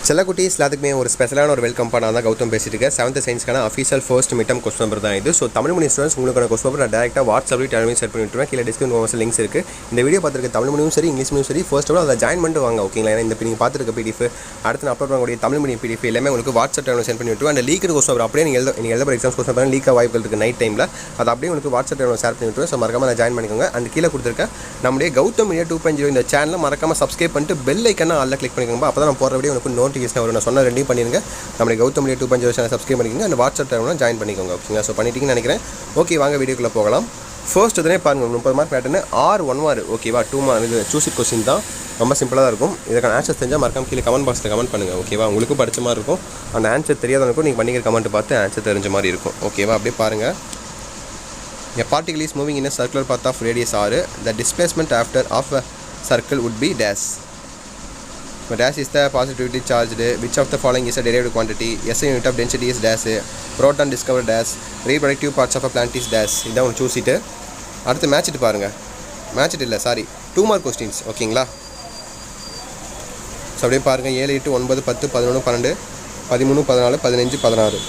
செல்லக்குட்டீஸ் எல்லாத்துக்குமே ஒரு ஸ்பெஷலான ஒரு வெல்கம் பண்ண தான் கௌதம் பேசிட்டு இருக்கேன். 7th சயின்ஸ்க்கான official first midterm question number தான் இது. ஸோ தமிழ் மீடியம் ஸ்டூடெண்ட்ஸ் உங்களுக்கான கொஸ்டின் நம்பர் நான் டேரெக்டாக வாட்ஸ்அப்லேயும் டெலிவரி செட் பண்ணி விட்டுருவேன். கீழே டிஸ்கிரிப்ஷன் பாக்ஸில் லிங்க்ஸ் இருக்குது. இந்த வீடியோ பார்த்துருக்க தமிழ் மீடியம் சரி இங்கிலீஷ் மீடியம் சரி ஃபர்ஸ்ட் ஆஃப் ஆல் அதை ஜாயின் பண்ணிட்டு வாங்க, ஓகேங்களா? ஏன்னா இந்த நீங்கள் பார்த்துருக்க பிடிஎஃப் அடுத்து நான் அப்லோட் பண்ணக்கூடிய தமிழ் மீடியம் பிடிஎஃப் எல்லாமே உங்களுக்கு வாட்ஸ்அப் டெலிவரி சென்ட் பண்ணி விட்டுருவேன். அந்த லீக் கொஸ்டின் நம்பர் அப்படியே நீங்கள் எழுத எக்ஸாம்ஸ் கொஸ்டின் நம்பர் லீக் வாய்ப்புகள் இருக்குது நைட் டைமில். அது அப்படியே உங்களுக்கு வாட்ஸ்அப் டெலிவரி ஷேர் பண்ணி விட்டுருவேன். ஸோ மறக்காம அதை ஜாயின் பண்ணிக்கோங்க. அந்த கீழே கொடுத்துருக்க நம்முடைய கௌதம் மீடியா 2.0 இந்த சேனலை மறக்காம சப்ஸ்கிரைப் பண்ணிட்டு பெல் ஐக்கனை ஆல்ல கிளிக் பண்ணிக்கோங்க. அப்போ தான் நான் போகிற வீடியோ உங்களுக்கு நோட்டிஃபிகேஷன் வரும். நான் சொன்ன ரெண்டையும் பண்ணிடுங்க. நம்மளை கௌதம் மீடியா 2.0 சேனல் சப்ஸ்கிரைப் பண்ணிக்கோங்க. அந்த வாட்ஸ்அப் டெலிவரி ஜாயின் பண்ணிக்கோங்க, ஓகேங்களா? ஸோ பண்ணிட்டீங்கன்னு நினைக்கிறேன். ஓகே, வாங்க வீடியோக்குள்ளே போகலாம். ஃபர்ஸ்ட் உடனே பாருங்கள், 30 மார்க் பேட்டர்னு 1 மார்க், ஓகேவா? 2 மார்க் இது சூஸ் இட் கொஸ்டின் தான், ரொம்ப சிம்பிளாக தான் இருக்கும். இதுக்கான ஆன்சர் தெரிஞ்சால் மறக்காம கீழே கமெண்ட் பாக்ஸில் கமெண்ட் பண்ணுங்கள், ஓகேவா? உங்களுக்கும் படித்த மாதிரி இருக்கும். அந்த ஆன்சர் தெரியாதவங்களுக்கும் நீங்கள் பண்ணிக்கிற கமெண்ட் பார்த்து ஆன்சர் தெரிஞ்ச மாதிரி இருக்கும், ஓகேவா? அப்படியே பாருங்கள். A particle is moving in a circular path of radius r. The displacement after of a circle would be dash. Dash is the positively charged. Which of the following is a derived quantity? SI unit of density is dash. Proton discovered dash. Reproductive parts of a plant is dash. இதான் ஒன்று சூஸிட்டு அடுத்து மேட்சிட்டு பாருங்கள். மேட்சிட்டு இல்லை, sorry, 2 mark questions, ஓகேங்களா? So அப்படியே பாருங்கள். 7, 8, 9, 10, 11, 12, 13, 14, 15, 16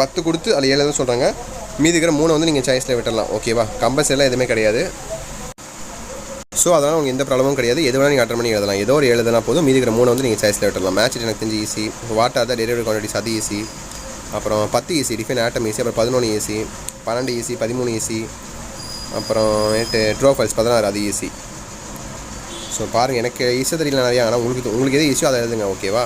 10 கொடுத்து அதில் 7 தான் சொல்கிறாங்க. மீதி இருக்கிற 3 வந்து நீங்கள் சாய்ஸில் விட்டுடலாம், ஓகேவா? கம்பல்சரிலாம் எதுவுமே கிடையாது. ஸோ அதனால் உங்களுக்கு எந்த ப்ராப்ளமும் கிடையாது. எது வேணால் நீங்கள் அட்டன் பண்ணி எழுதலாம். ஏதோ ஒரு எழுதுனா போதும். மீதி இருக்கிற 3 வந்து நீங்கள் சாய்ஸில் விட்டுடலாம். மேட்ச் எனக்கு தெரிஞ்சு easy. What are the derivative quantities, அது ஈஸி. அப்புறம் 10 ஈஸி, டிஃபைன் ஆட்டம் ஈஸி. அப்புறம் 11 ஈஸி, 12 ஈஸி, 13 ஈஸி. அப்புறம் 8 ட்ரூ ஃபைல்ஸ் 16 அது ஈஸி. ஸோ பாருங்கள், எனக்கு ஈஸியாக தெரியல நிறையா. ஆனால் உங்களுக்கு எது ஈஸியோ அதை எழுதுங்க, ஓகேவா?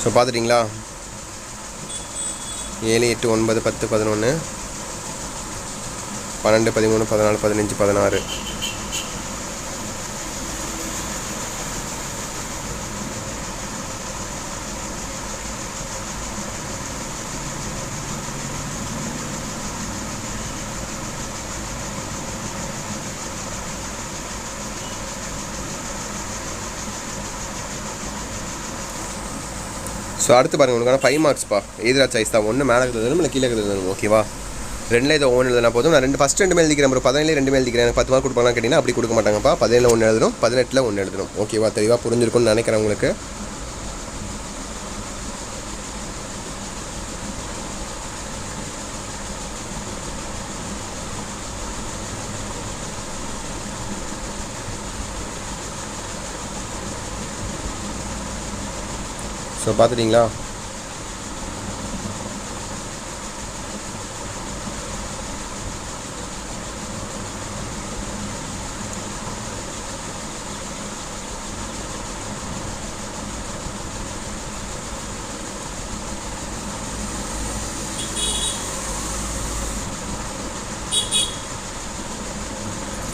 ஸோ பார்த்துட்டிங்களா? 7, 8, 9, 10, 11, 12, 13, 14, 15, 16. ஸோ அடுத்து பாருங்கள், உங்களுக்கான 5 மார்க்ஸ்ப்பா. எதிராக சாய்ஸ் தான். ஒன்று மேலே எழுதணும், இல்லை கீழே எழுதணும், ஓகேவா? 2ல் இதை 1 எழுதுனா போதும். நான் ஃபஸ்ட்டு 2 எழுதிக்கிறேன், ஒரு 17 2 எழுதிக்கிறேன். எனக்கு 10 மார்க் கொடுப்பாங்கன்னு கேட்டிங்கன்னா அப்படி கொடுக்க மாட்டாங்கப்பா. 17 1 எழுதணும், 18 1 எழுதணும், ஓகேவா? தெளிவாக புரிஞ்சிருக்கும்னு நினைக்கிறேன் உங்களுக்கு. ஸோ பார்த்துட்டிங்களா?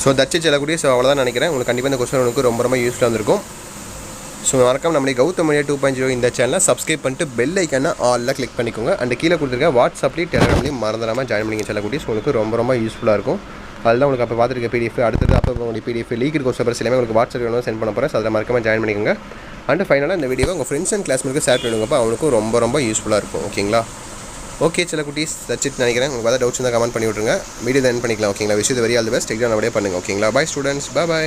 ஸோ தச்சு செல்லக்கூடிய ஸோ அவ்வளோதான் நினைக்கிறேன். உங்களுக்கு கண்டிப்பாக இந்த கொஸ்டின் உங்களுக்கு ரொம்ப யூஸ்ஃபுல்லாக இருந்திருக்கும். ஸோ மறக்காம நம்மளே கௌதம் மீடியா 2.0 இந்த சேனலை சப்ஸ்கிரைப் பண்ணிட்டு பெல் ஐக்கான ஆலில் கிளிக் பண்ணிக்கோங்க. அண்ட் கீழே கொடுத்துருக்க வாட்ஸ்அப்லேயும் டெலிகிராம்லையும் மறந்துடாமல் ஜாயின் பண்ணிங்க செல்லக்கூடிய. ஸோ உங்களுக்கு ரொம்ப யூஸ்ஃபுல்லாக இருக்கும். அதுதான் உங்களுக்கு அப்போ பார்த்துருக்க பிடிஎஃப் அடுத்தது அப்போ உங்களுடைய பிடிஎஃப் லீக் கொஸ்டின் பேப்பர்ஸ் எல்லாமே உங்களுக்கு வாட்ஸ்அப் சென்ட் பண்ண போகிறேன். ஸோ அதில் மறக்காம ஜாயின் பண்ணிக்கோங்க. அண்ட் ஃபைனலாக இந்த வீடியோவை உங்கள் ஃப்ரெண்ட்ஸ் அண்ட் கிளாஸ்மேட்டுக்கு ஷேர் பண்ணுங்கப்போ அவங்களுக்கும் ரொம்ப யூஸ்ஃபுல்லாக இருக்கும், ஓகேங்களா? ஓகே செல்லக்குட்டீஸ், தச்சிட்டு நினைக்கிறேன். உங்களுக்கு ஏதாவது டவுட்ஸ் இருந்தால் கமெண்ட் பண்ணி விட்ருங்க. வீடியோ எண்ட் பண்ணிக்கலாம், ஓகேங்களா? விஷயத்தை very all the best. Exam அப்படியே பண்ணுங்கள், ஓகேங்களா? Bye students, by.